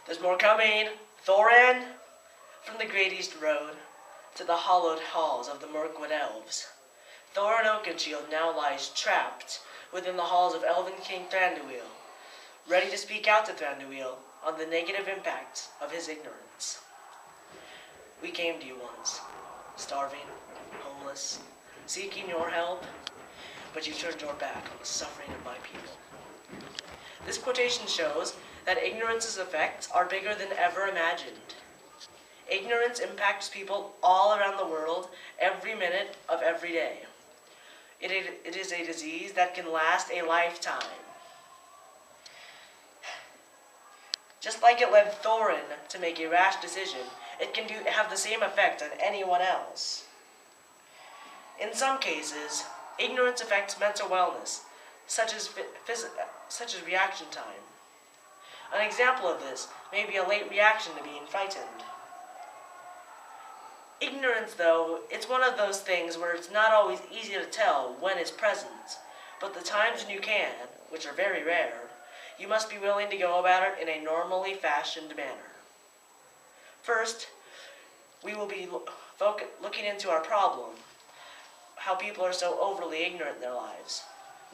There's more coming. Thorin, from the great east road to the hollowed halls of the Mirkwood elves. Thorin Oakenshield now lies trapped within the halls of Elven King Thranduil, ready to speak out to Thranduil on the negative impacts of his ignorance. We came to you once, starving, homeless, seeking your help, but you turned your back on the suffering of my people. This quotation shows that ignorance's effects are bigger than ever imagined. Ignorance impacts people all around the world every minute of every day. It is a disease that can last a lifetime. Just like it led Thorin to make a rash decision, it can have the same effect on anyone else. In some cases, ignorance affects mental wellness, such as reaction time. An example of this may be a late reaction to being frightened. Ignorance, though, it's one of those things where it's not always easy to tell when it's present, but the times when you can, which are very rare, you must be willing to go about it in a normally fashioned manner. First, we will be looking into our problem, how people are so overly ignorant in their lives.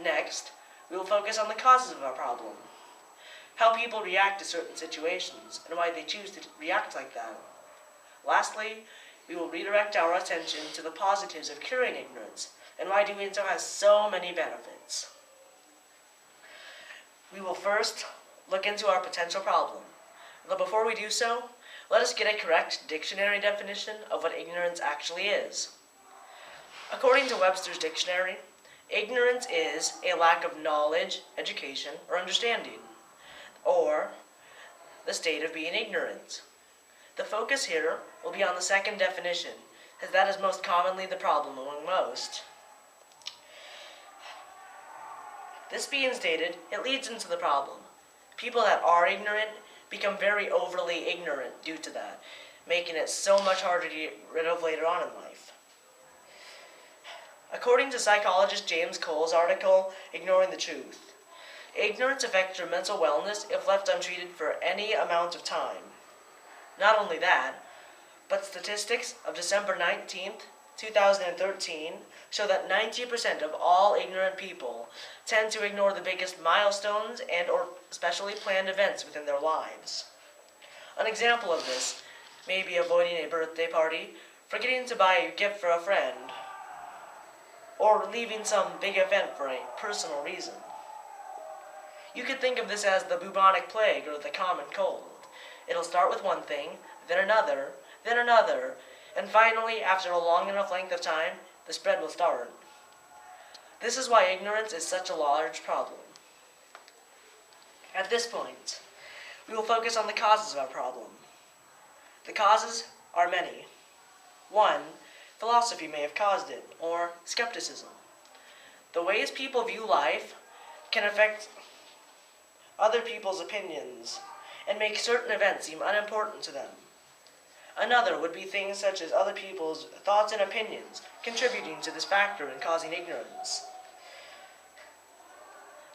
Next, we will focus on the causes of our problem, how people react to certain situations, and why they choose to react like that. Lastly, we will redirect our attention to the positives of curing ignorance, and why doing so has so many benefits. We will first look into our potential problem. But before we do so, let us get a correct dictionary definition of what ignorance actually is. According to Webster's dictionary, ignorance is a lack of knowledge, education, or understanding, or the state of being ignorant. The focus here will be on the second definition, as that is most commonly the problem among most. This being stated, it leads into the problem. People that are ignorant become very overly ignorant due to that, making it so much harder to get rid of later on in life. According to psychologist James Cole's article, Ignoring the Truth, ignorance affects your mental wellness if left untreated for any amount of time. Not only that, but statistics of December 19th, 2013 show that 90% of all ignorant people tend to ignore the biggest milestones and or specially planned events within their lives. An example of this may be avoiding a birthday party, forgetting to buy a gift for a friend, or leaving some big event for a personal reason. You could think of this as the bubonic plague or the common cold. It'll start with one thing, then another, and finally, after a long enough length of time, the spread will start. This is why ignorance is such a large problem. At this point, we will focus on the causes of our problem. The causes are many. 1. Philosophy may have caused it, or skepticism. The ways people view life can affect other people's opinions and make certain events seem unimportant to them. Another would be things such as other people's thoughts and opinions contributing to this factor and causing ignorance.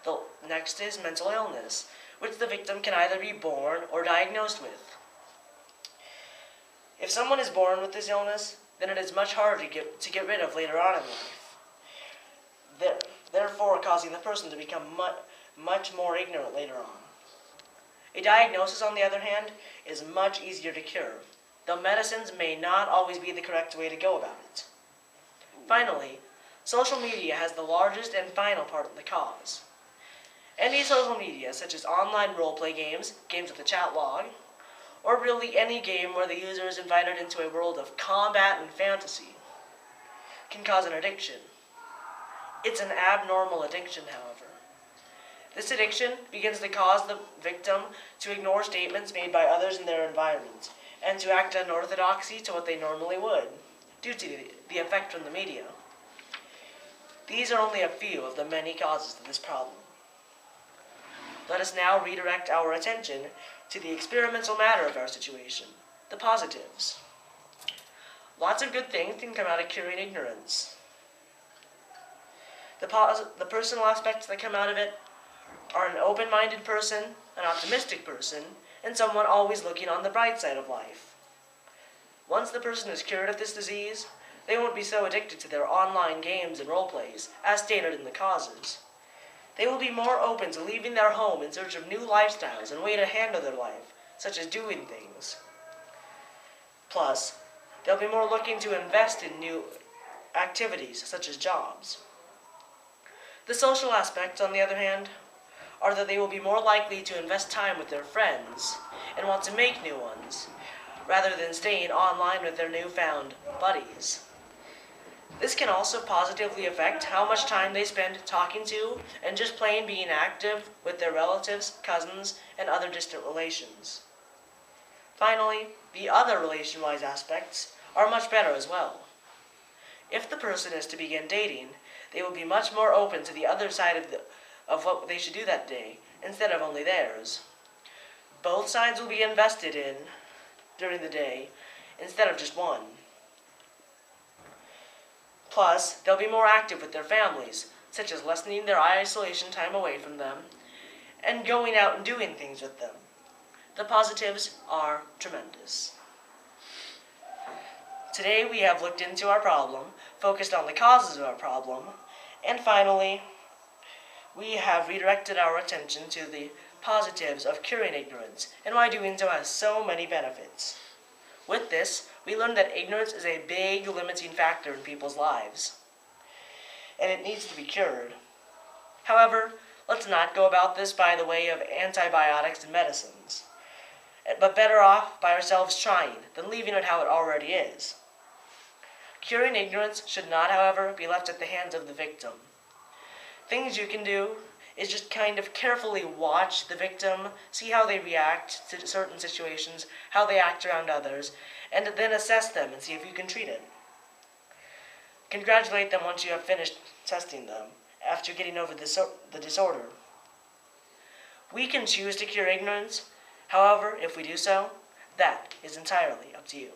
The next is mental illness, which the victim can either be born or diagnosed with. If someone is born with this illness, then it is much harder to get rid of later on in life, therefore causing the person to become much more ignorant later on. A diagnosis, on the other hand, is much easier to cure, though medicines may not always be the correct way to go about it. Finally, social media has the largest and final part in the cause. Any social media, such as online role-play games, games with a chat log, or really any game where the user is invited into a world of combat and fantasy, can cause an addiction. It's an abnormal addiction, however. This addiction begins to cause the victim to ignore statements made by others in their environment, and to act unorthodoxy to what they normally would, due to the effect from the media. These are only a few of the many causes to this problem. Let us now redirect our attention to the experimental matter of our situation, the positives. Lots of good things can come out of curing ignorance. The personal aspects that come out of it are an open-minded person, an optimistic person, and someone always looking on the bright side of life. Once the person is cured of this disease, they won't be so addicted to their online games and role plays, as stated in the causes. They will be more open to leaving their home in search of new lifestyles and way to handle their life, such as doing things. Plus, they'll be more looking to invest in new activities, such as jobs. The social aspects, on the other hand, are that they will be more likely to invest time with their friends and want to make new ones, rather than staying online with their newfound buddies. This can also positively affect how much time they spend talking to and just plain being active with their relatives, cousins, and other distant relations. Finally, the other relation-wise aspects are much better as well. If the person is to begin dating, they will be much more open to the other side of what they should do that day, instead of only theirs. Both sides will be invested in during the day, instead of just one. Plus, they'll be more active with their families, such as lessening their isolation time away from them, and going out and doing things with them. The positives are tremendous. Today we have looked into our problem, focused on the causes of our problem, and finally, we have redirected our attention to the positives of curing ignorance, and why doing so has so many benefits. With this, we learned that ignorance is a big limiting factor in people's lives, and it needs to be cured. However, let's not go about this by the way of antibiotics and medicines, but better off by ourselves trying than leaving it how it already is. Curing ignorance should not, however, be left at the hands of the victim. Things you can do is just kind of carefully watch the victim, see how they react to certain situations, how they act around others, and then assess them and see if you can treat it. Congratulate them once you have finished testing them, after getting over the disorder. We can choose to cure ignorance. However, if we do so, that is entirely up to you.